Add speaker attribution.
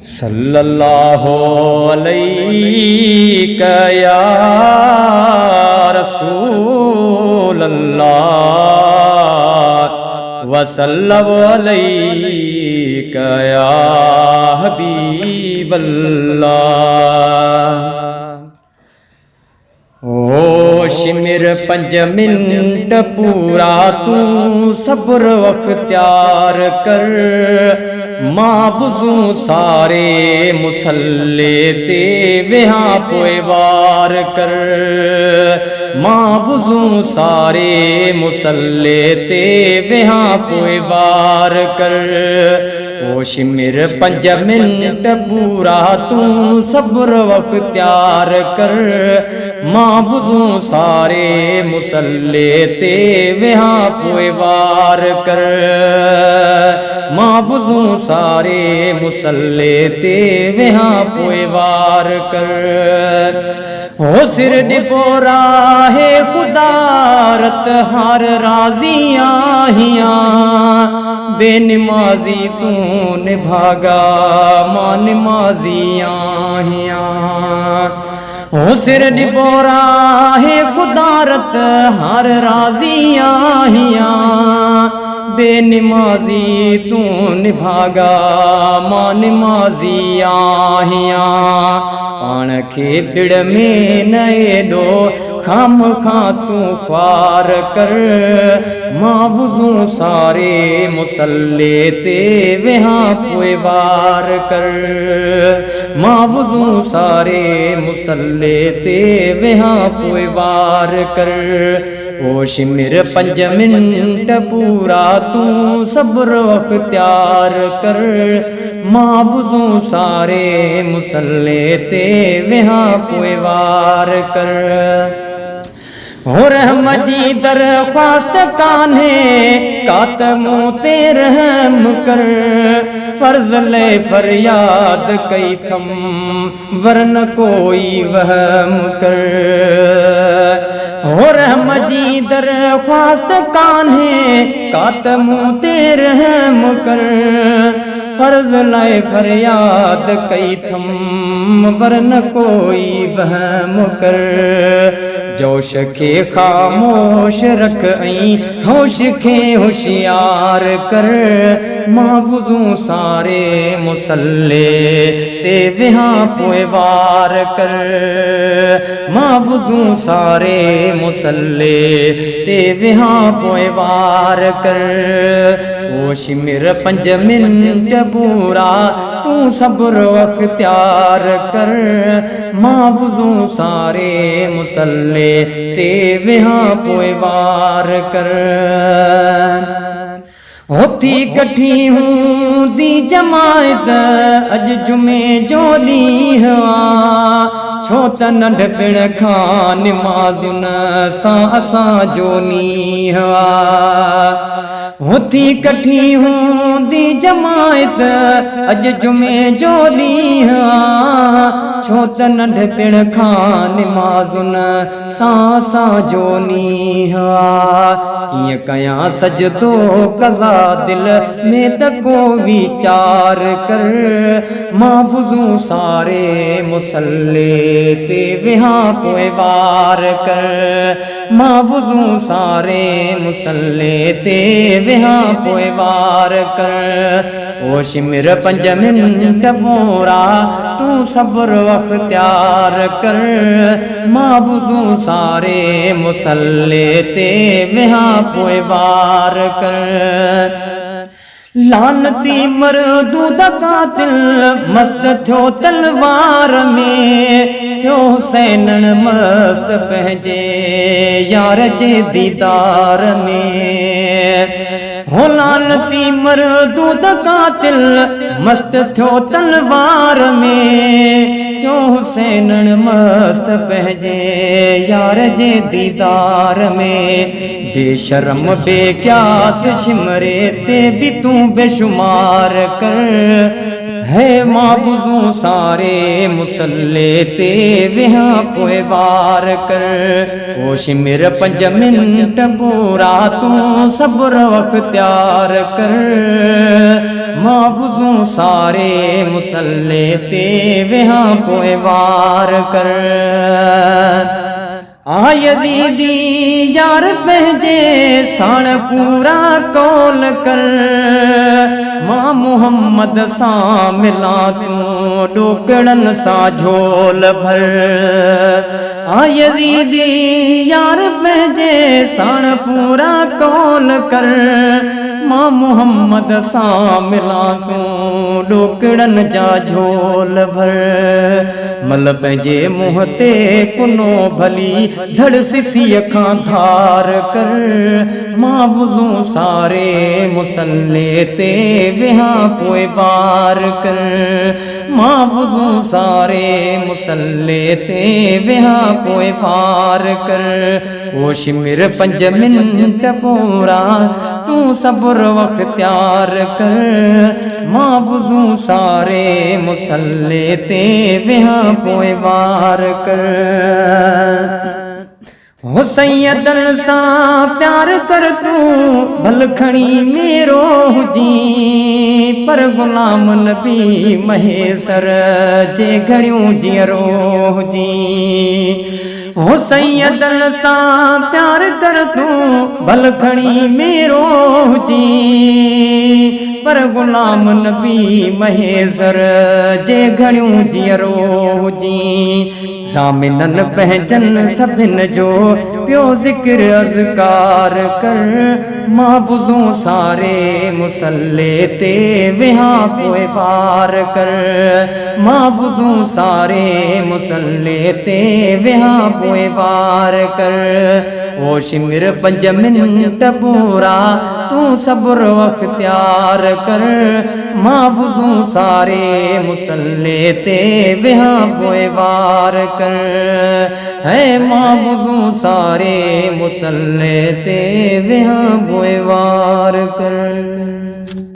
Speaker 1: सल्लल्लाहु अलैका या रसूलल्लाह वसल्लल्लाहु अलैका या हबीबल्लाह। होश मेरे 5 मिनट पूरा तू सब्र अख्तियार कर, मावुजू सारे मुसल्ले ते वहाँ पोए वार कर, मावुजू सारे मुसल्ले ते वहाँ पोए वार कर। होश मेरे 5 मिनट पूरा तू सब्र अख्तियार कर, मावुजू सारे मुसल्ले ते वहाँ पोए वार कर, मावुजू सारे मुसल्ले ते वहाँ पोए वार कर। हो सिर निपोरा है खुदारत हर राजियाँ हियाँ, बेनमाजी तू निभागा मां नमाजियाँ हियाँ। हो सिर निपोरा है खुदारत हर राजियाँ हियाँ, बेनमाजी तू निभागा मां नमाजियाँ हियाँ। पाण खे बिड़ में नए दो खाम खां तू ख्वार कर, मावुजू सारे मुसल्ले ते वहाँ पोए वार कर, मावुजू सारे मुसल्ले ते वहाँ पोए वार कर। होश मेरे 5 मिनट पूरा तू सब्र अख्तियार कर, मावुजू सारे मुसल्ले ते वहाँ पोए वार कर। हो रहमती दरख्वास्त कान्हे कातमो ते रहम कर, फर्ज ले फरियाद कई थम वरन कोई वहम कर। हो रहमती दरख्वास्त कान्हे कातमो ते रहम कर, फर्ज लाए फरियाद कई थम वरन कोई वहम कर। जोश खे खामोश रख ऐं होश खे होशियार कर, मावुजू सारे मुसल्ले ते वहाँ पोए वार कर, मावुजू सारे मुसल्ले ते वहाँ पोए वार कर। होश मेरे 5 मिनट पूरा तू सब्र अख्तियार कर, मावुजू सारे मुसल्ले ते वहाँ पोए वार कर। होती कठी हूँ दी जमायत अज जुमे जो ॾींहुं हुआ, छो त नंढपिण खां निमाज़ुन सां असां जो नींहुं हुआ। होती कठी हूँ दी जमायत अज जुमे जो ॾींहुं हुआ, छो त नंढपिण खां निमाज़ुन सां असां जो नींहुं हुआ। कीअं कयां सजदो कज़ा दिल में त को वीचार कर, मावुजू सारे मुसल्ले ते वहाँ पोए वार कर, मावुजू सारे मुसल्ले ते वहाँ पोए वार कर। होश मेरे 5 मिनट पूरा तू सब्र अख्तियार कर, मावुजू सारे मुसल्ले ते वहाँ पोए वार कर। लानती मरदूद कातिल मस्त थियो तलवार में, थियो हुसैनन मस्त पंहिंजे यार जे दीदार में। हो लानती मरदूद कातिल मस्त थियो तलवार में, थियो हुसैनन मस्त पंहिंजे यार जे दीदार में। बेशरम बेक्यास शिमरे ते भी तू बेशुमार कर, है मावुजू सारे मुसल्ले ते वहाँ पोए वार कर। होश मेरे 5 मिनट पूरा तू सब्र अख्तियार कर, मां वुज़ू सारे मुसल्ले ते वेहां पोइ वार कर। आ यज़ीदी यार पंहिंजे साण पूरा कौल कर। मां मुहम्मद सां मिला तूं ॾोकड़नि सां झोल भर। आ यज़ीदी यार पंहिंजे साण पूरा कौल कर। मां मुहम्मद सां मिला तूं ॾोकड़नि जा झोल भर। मल पंहिंजे मुंहं ते कुनो भली धड़ सिसीअ खां धार कर। मां वुज़ू सारे मुसल्ले ते वेहां पोइ वार कर। मां वुज़ू सारे मुसल्ले ते वेहां पोइ वार कर। ओ शिमिर 5 मिंट पूरा तूं सब्र अख्तियार कर। मां वुज़ू सारे मुसल्ले ते वेहां पोइ वार कर। हो सैयदन सां प्यार कर तूं भल खणी मेरो हुजी। पर गुलाम नबी महेसर जे घणियूं जीअरो हुजी। हो सैयदन सां प्यार कर तूं भल खणी मेरो हुजी। पर गुलाम नबी महेसर जे घणियूं जीअरो हुजी। ज़ामिनन पंहिंजन सभिन जो पियो ज़िक्र अज़कार कर। मां वुज़ू सारे मुसल्ले ते वेहां पोइ वार कर। मां वुज़ू सारे मुसल्ले ते वेहां पोइ वार कर। ओ शिमिर 5 मिंट पूरा तूं सब्र अख्तियार कर। मां वुज़ू सारे मुसल्ले ते वेहां पोइ वार कर। है मां वुज़ू सारे मुसल्ले ते वेहां पोइ वार कर।